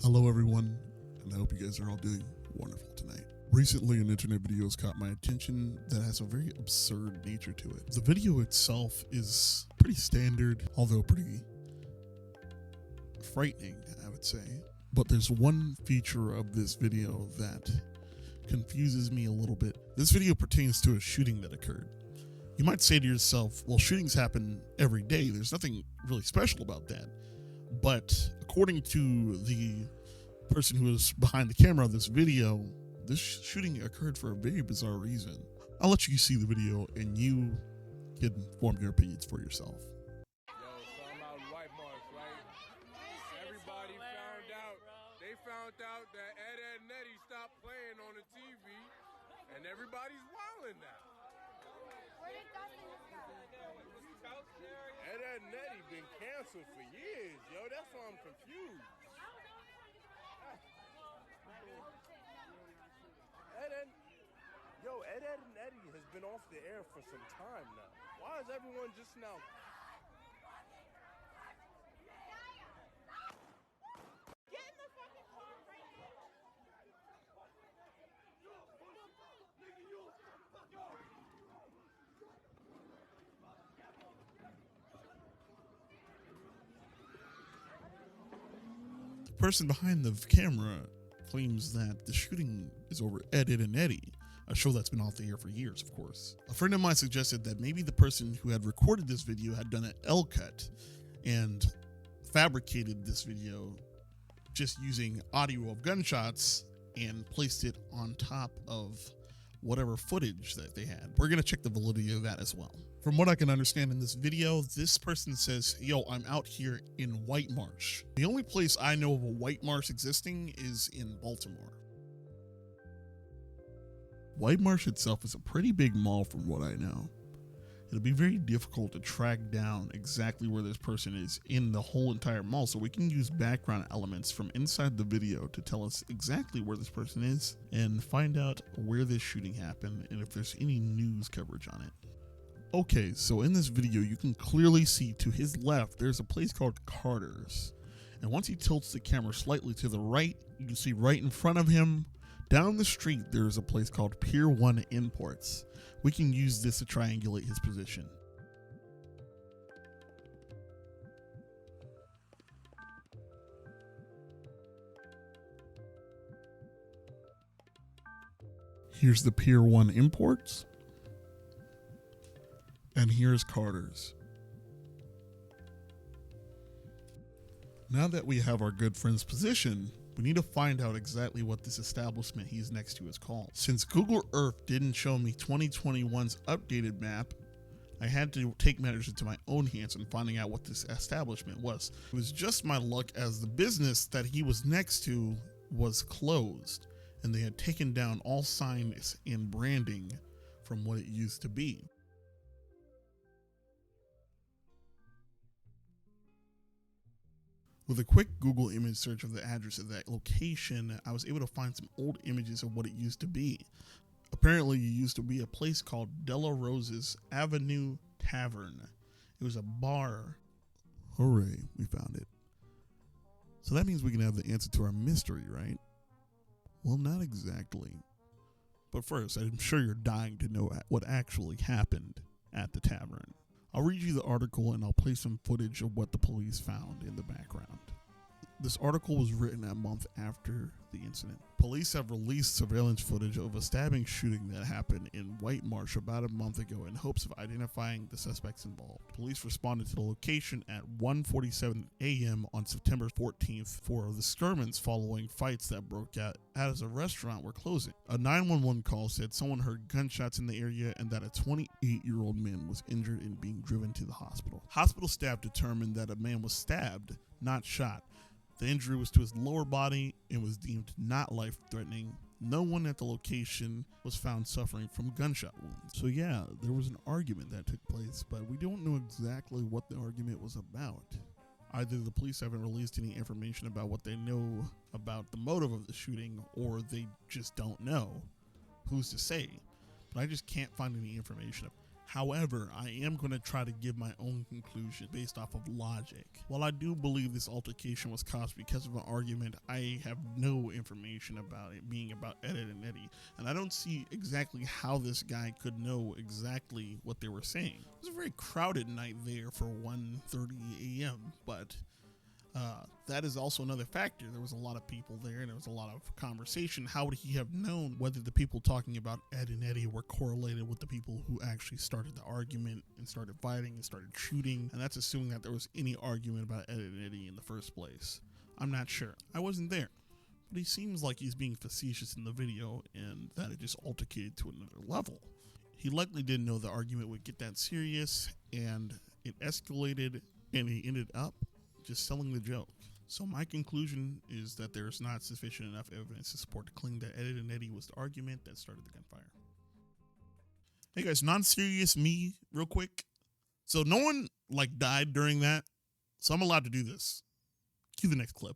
Hello everyone, and I hope you guys are all doing wonderful tonight. Recently, an internet video has caught my attention that has a very absurd nature to it. The video itself is pretty standard, although pretty frightening, I would say. But there's one feature of this video that confuses me a little bit. This video pertains to a shooting that occurred. You might say to yourself, well, shootings happen every day. There's nothing really special about that. But according to the person who is behind the camera of this video, this shooting occurred for a very bizarre reason. I'll let you see the video and you can form your opinions for yourself. Yo, so I'm out in White Marsh, right? Everybody found out that Ed Nettie stopped playing on the TV, and everybody's wilding now. Ed Nettie been canceled for years, yo. That's why I'm confused. Ed Nettie has been off the air for some time now. Why is everyone just now? Get in the fucking car right now. The person behind the camera claims that the shooting is over Ed and Eddie, a show that's been off the air for years, of course. A friend of mine suggested that maybe the person who had recorded this video had done an L cut and fabricated this video just using audio of gunshots and placed it on top of whatever footage that they had. We're gonna check the validity of that as well. From what I can understand in this video, this person says, yo, I'm out here in White Marsh. The only place I know of a White Marsh existing is in Baltimore. White Marsh itself is a pretty big mall from what I know. It'll be very difficult to track down exactly where this person is in the whole entire mall, so we can use background elements from inside the video to tell us exactly where this person is and find out where this shooting happened and if there's any news coverage on it. Okay, so in this video you can clearly see to his left there's a place called Carter's, and once he tilts the camera slightly to the right, you can see right in front of him down the street there's a place called Pier 1 Imports. We can use this to triangulate his position. Here's the Pier 1 Imports. And here's Carter's. Now that we have our good friend's position, we need to find out exactly what this establishment he's next to is called. Since Google Earth didn't show me 2021's updated map, I had to take matters into my own hands in finding out what this establishment was. It was just my luck as the business that he was next to was closed, and they had taken down all signs and branding from what it used to be. With a quick Google image search of the address of that location, I was able to find some old images of what it used to be. Apparently, it used to be a place called Della Rosa's Avenue Tavern. It was a bar. Hooray, we found it. So that means we can have the answer to our mystery, right? Well, not exactly. But first, I'm sure you're dying to know what actually happened at the tavern. I'll read you the article and I'll play some footage of what the police found in the background. This article was written a month after the incident. Police have released surveillance footage of a stabbing shooting that happened in White Marsh about a month ago in hopes of identifying the suspects involved. Police responded to the location at 1:47 a.m. on September 14th for the skirmishing following fights that broke out as a restaurant were closing. A 911 call said someone heard gunshots in the area and that a 28-year-old man was injured and being driven to the hospital. Hospital staff determined that a man was stabbed, not shot. The injury was to his lower body and was deemed not life-threatening. No one at the location was found suffering from gunshot wounds. So yeah, there was an argument that took place, but we don't know exactly what the argument was about. Either the police haven't released any information about what they know about the motive of the shooting, or they just don't know. Who's to say? But I just can't find any information. However, I am going to try to give my own conclusion based off of logic. While I do believe this altercation was caused because of an argument, I have no information about it being about Ed and Eddie, and I don't see exactly how this guy could know exactly what they were saying. It was a very crowded night there for 1:30 a.m., but that is also another factor. There was a lot of people there and there was a lot of conversation. How would he have known whether the people talking about Ed and Eddie were correlated with the people who actually started the argument and started fighting and started shooting? And that's assuming that there was any argument about Ed and Eddie in the first place. I'm not sure. I wasn't there. But he seems like he's being facetious in the video and that it just altercated to another level. He likely didn't know the argument would get that serious, and it escalated, and he ended up just selling the joke. So my conclusion is that there's not sufficient enough evidence to support the claim that Ed and Eddie was the argument that started the gunfire. Hey guys, non-serious me real quick. So no one died during that, so I'm allowed to do this. Cue the next clip.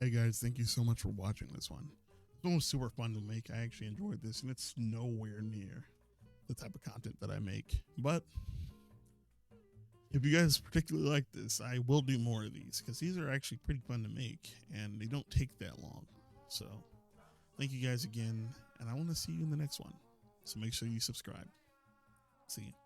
Hey guys, thank you so much for watching this one. This one was super fun to make. I actually enjoyed this, and it's nowhere near the type of content that I make. But if you guys particularly like this, I will do more of these because these are actually pretty fun to make and they don't take that long. So thank you guys again, and I want to see you in the next one. So make sure you subscribe. See you.